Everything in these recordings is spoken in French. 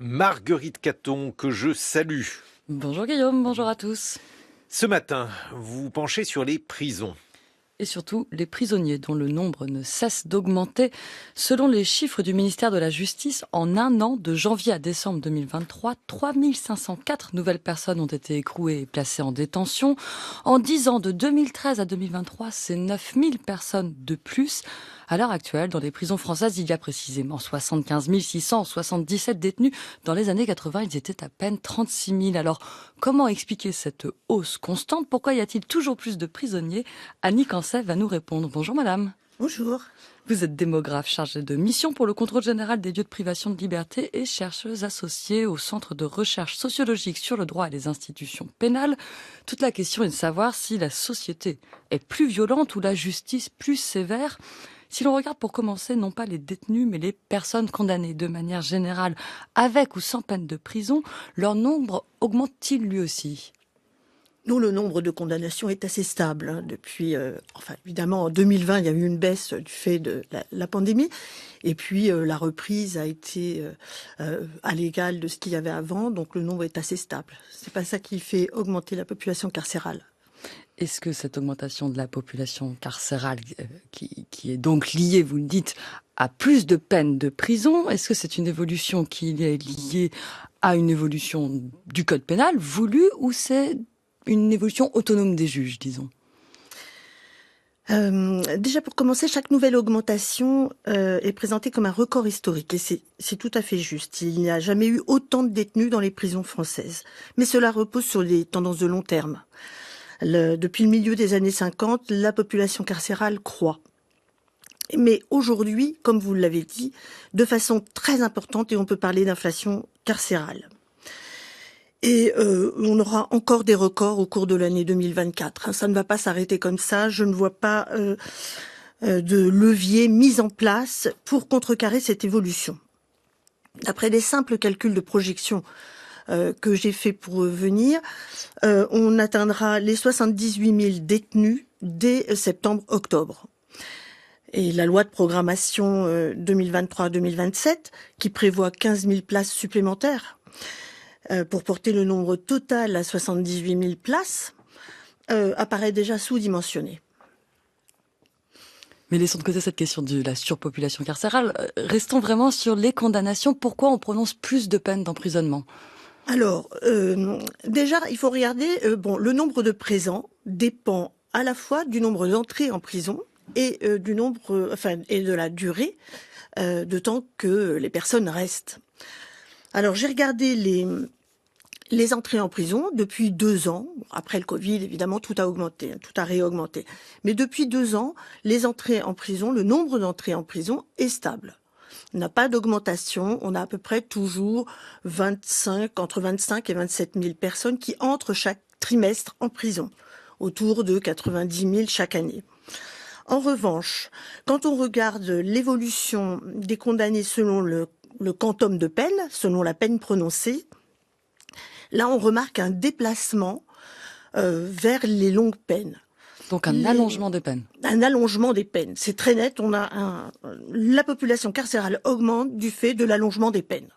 Marguerite Caton, que je salue. Bonjour Guillaume, bonjour à tous. Ce matin, vous vous penchez sur les prisons. Et surtout les prisonniers dont le nombre ne cesse d'augmenter. Selon les chiffres du ministère de la Justice, en un an, de janvier à décembre 2023, 3504 nouvelles personnes ont été écrouées et placées en détention. En 10 ans, de 2013 à 2023, c'est 9000 personnes de plus. À l'heure actuelle, dans les prisons françaises, il y a précisément 75 677 détenus. Dans les années 80, ils étaient à peine 36 000. Alors, comment expliquer cette hausse constante? Pourquoi y a-t-il toujours plus de prisonniers? Annie Cancet va nous répondre. Bonjour madame. Bonjour. Vous êtes démographe chargée de mission pour le contrôle général des lieux de privation de liberté et chercheuse associée au Centre de recherche sociologique sur le droit et les institutions pénales. Toute la question est de savoir si la société est plus violente ou la justice plus sévère. Si l'on regarde pour commencer non pas les détenus mais les personnes condamnées de manière générale avec ou sans peine de prison, leur nombre augmente-t-il lui aussi ? Nous, le nombre de condamnations est assez stable depuis. Évidemment, en 2020, il y a eu une baisse du fait de la pandémie, et puis la reprise a été à l'égal de ce qu'il y avait avant, donc le nombre est assez stable. C'est pas ça qui fait augmenter la population carcérale. Est-ce que cette augmentation de la population carcérale, qui est donc liée, vous le dites, à plus de peines de prison, est-ce que c'est une évolution qui est liée à une évolution du code pénal voulue, ou c'est une évolution autonome des juges, disons? Déjà, pour commencer, chaque nouvelle augmentation est présentée comme un record historique, et c'est tout à fait juste. Il n'y a jamais eu autant de détenus dans les prisons françaises. Mais cela repose sur des tendances de long terme. Depuis le milieu des années 50, la population carcérale croît. Mais aujourd'hui, comme vous l'avez dit, de façon très importante, et on peut parler d'inflation carcérale. Et on aura encore des records au cours de l'année 2024. Ça ne va pas s'arrêter comme ça. Je ne vois pas de levier mis en place pour contrecarrer cette évolution. D'après des simples calculs de projection que j'ai fait pour venir, on atteindra les 78 000 détenus dès septembre-octobre. Et la loi de programmation 2023-2027, qui prévoit 15 000 places supplémentaires pour porter le nombre total à 78 000 places, apparaît déjà sous-dimensionnée. Mais laissons de côté cette question de la surpopulation carcérale. Restons vraiment sur les condamnations. Pourquoi on prononce plus de peines d'emprisonnement ? Alors, déjà, il faut regarder, le nombre de présents dépend à la fois du nombre d'entrées en prison et du nombre, et de la durée de temps que les personnes restent. Alors, j'ai regardé les entrées en prison depuis 2 ans. Après le Covid, évidemment, tout a augmenté, tout a réaugmenté. Mais depuis 2 ans, les entrées en prison, le nombre d'entrées en prison est stable. On n'a pas d'augmentation, on a à peu près toujours entre 25 et 27 000 personnes qui entrent chaque trimestre en prison, autour de 90 000 chaque année. En revanche, quand on regarde l'évolution des condamnés selon le quantum de peine, selon la peine prononcée, là on remarque un déplacement vers les longues peines. Donc un allongement des peines. Un allongement des peines. C'est très net. La population carcérale augmente du fait de l'allongement des peines.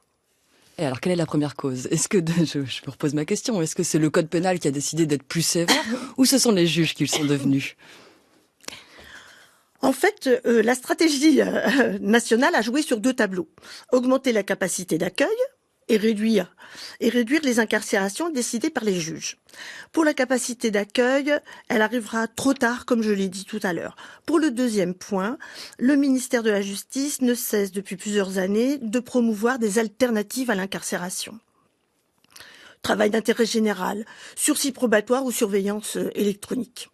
Et alors, quelle est la première cause? Est-ce que, je me repose ma question, est-ce que c'est le code pénal qui a décidé d'être plus sévère ou ce sont les juges qui le sont devenus? En fait, la stratégie nationale a joué sur 2 tableaux. Augmenter la capacité d'accueil et réduire les incarcérations décidées par les juges. Pour la capacité d'accueil, elle arrivera trop tard, comme je l'ai dit tout à l'heure. Pour le deuxième point, le ministère de la Justice ne cesse depuis plusieurs années de promouvoir des alternatives à l'incarcération. Travail d'intérêt général, sursis probatoire ou surveillance électronique,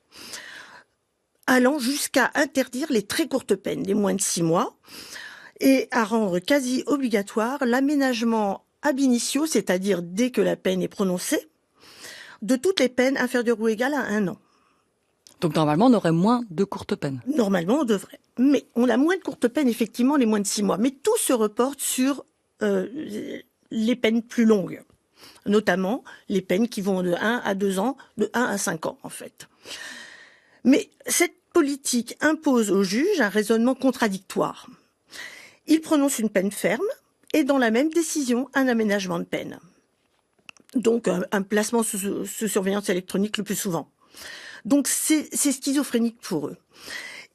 allant jusqu'à interdire les très courtes peines, les moins de 6 mois, et à rendre quasi obligatoire l'aménagement ab initio, c'est-à-dire dès que la peine est prononcée, de toutes les peines inférieures ou égales à 1 an. Donc normalement, on aurait moins de courtes peines. Normalement, on devrait. Mais on a moins de courtes peines, effectivement, les moins de 6 mois. Mais tout se reporte sur les peines plus longues, notamment les peines qui vont de 1 à 2 ans, de 1 à 5 ans, en fait. Mais cette politique impose aux juges un raisonnement contradictoire. Ils prononcent une peine ferme, et dans la même décision, un aménagement de peine. Donc un placement sous surveillance électronique le plus souvent. Donc c'est schizophrénique pour eux.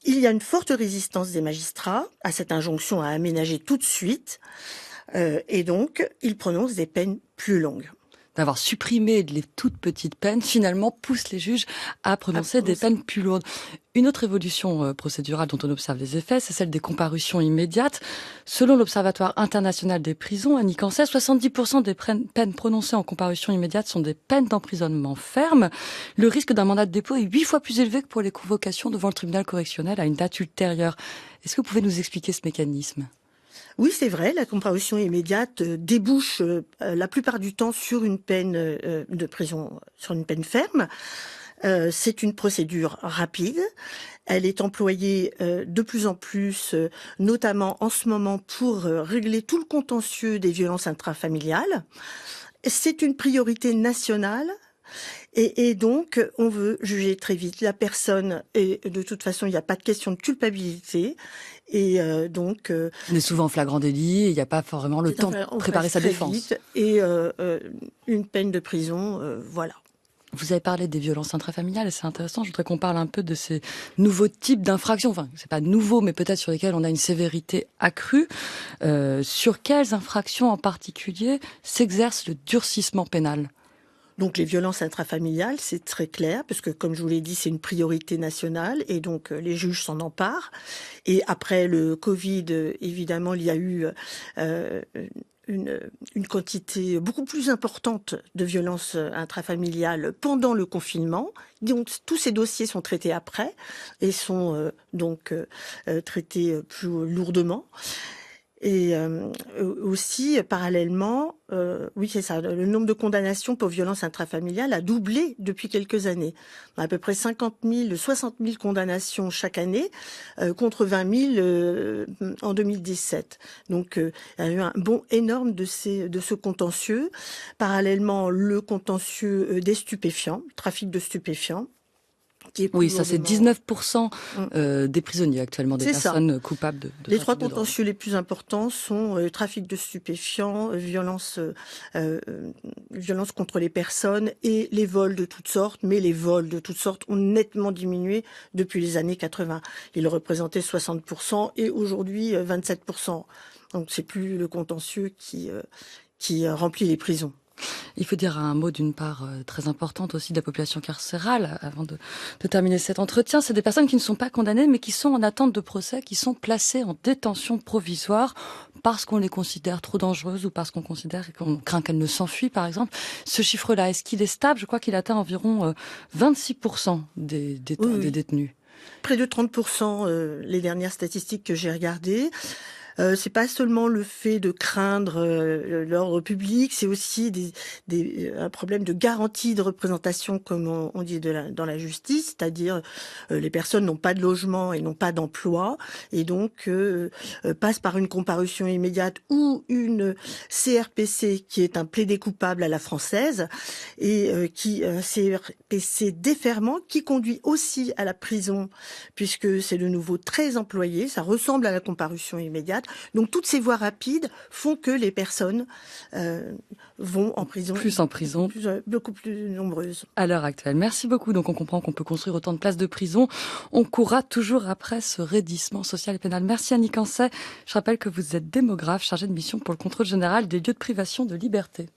Il y a une forte résistance des magistrats à cette injonction à aménager tout de suite, et donc ils prononcent des peines plus longues. D'avoir supprimé les toutes petites peines, finalement, pousse les juges à prononcer des peines plus lourdes. Une autre évolution procédurale dont on observe les effets, c'est celle des comparutions immédiates. Selon l'Observatoire international des prisons, Annie Cancet, 70% des peines prononcées en comparution immédiate sont des peines d'emprisonnement ferme. Le risque d'un mandat de dépôt est 8 fois plus élevé que pour les convocations devant le tribunal correctionnel à une date ultérieure. Est-ce que vous pouvez nous expliquer ce mécanisme ? Oui, c'est vrai, la comparution immédiate débouche la plupart du temps sur une peine de prison, sur une peine ferme. C'est une procédure rapide. Elle est employée de plus en plus, notamment en ce moment pour régler tout le contentieux des violences intrafamiliales. C'est une priorité nationale. Et donc, on veut juger très vite la personne. Et de toute façon, il n'y a pas de question de culpabilité. Et donc, on est souvent en flagrant délit. Il n'y a pas vraiment le temps de préparer sa défense. Vite, et une peine de prison, voilà. Vous avez parlé des violences intrafamiliales, et c'est intéressant. Je voudrais qu'on parle un peu de ces nouveaux types d'infractions. Enfin, c'est pas nouveau, mais peut-être sur lesquels on a une sévérité accrue. Sur quelles infractions en particulier s'exerce le durcissement pénal ? Donc les violences intrafamiliales, c'est très clair, parce que comme je vous l'ai dit, c'est une priorité nationale, et donc les juges s'en emparent. Et après le Covid, évidemment, il y a eu une quantité beaucoup plus importante de violences intrafamiliales pendant le confinement. Donc tous ces dossiers sont traités après et sont traités plus lourdement. Et aussi, parallèlement, oui c'est ça, le nombre de condamnations pour violences intrafamiliales a doublé depuis quelques années. On a à peu près 60 000 condamnations chaque année, contre 20 000 en 2017. Donc il y a eu un bond énorme de ce contentieux. Parallèlement, le contentieux des stupéfiants, le trafic de stupéfiants. Oui, ça c'est 19% des prisonniers actuellement, des personnes coupables de Les trois contentieux les plus importants sont trafic de stupéfiants, violence contre les personnes et les vols de toutes sortes. Mais les vols de toutes sortes ont nettement diminué depuis les années 80. Ils représentaient 60% et aujourd'hui 27%. Donc c'est plus le contentieux qui remplit les prisons. Il faut dire un mot d'une part très importante aussi de la population carcérale avant de terminer cet entretien. C'est des personnes qui ne sont pas condamnées mais qui sont en attente de procès, qui sont placées en détention provisoire parce qu'on les considère trop dangereuses ou parce qu'on considère qu'on craint qu'elles ne s'enfuient par exemple. Ce chiffre-là, est-ce qu'il est stable ? Je crois qu'il atteint environ 26% des détenus. Près de 30%, les dernières statistiques que j'ai regardées. C'est pas seulement le fait de craindre l'ordre public, c'est aussi un problème de garantie de représentation, comme on dit dans la justice, c'est-à-dire les personnes n'ont pas de logement et n'ont pas d'emploi, et donc passent par une comparution immédiate ou une CRPC qui est un plaidé coupable à la française, et un CRPC déferment qui conduit aussi à la prison, puisque c'est de nouveau très employé, ça ressemble à la comparution immédiate. Donc toutes ces voies rapides font que les personnes vont en prison. Plus en prison. Beaucoup plus nombreuses. À l'heure actuelle. Merci beaucoup. Donc on comprend qu'on peut construire autant de places de prison. On courra toujours après ce raidissement social et pénal. Merci Annie Cancet. Je rappelle que vous êtes démographe chargée de mission pour le contrôle général des lieux de privation de liberté.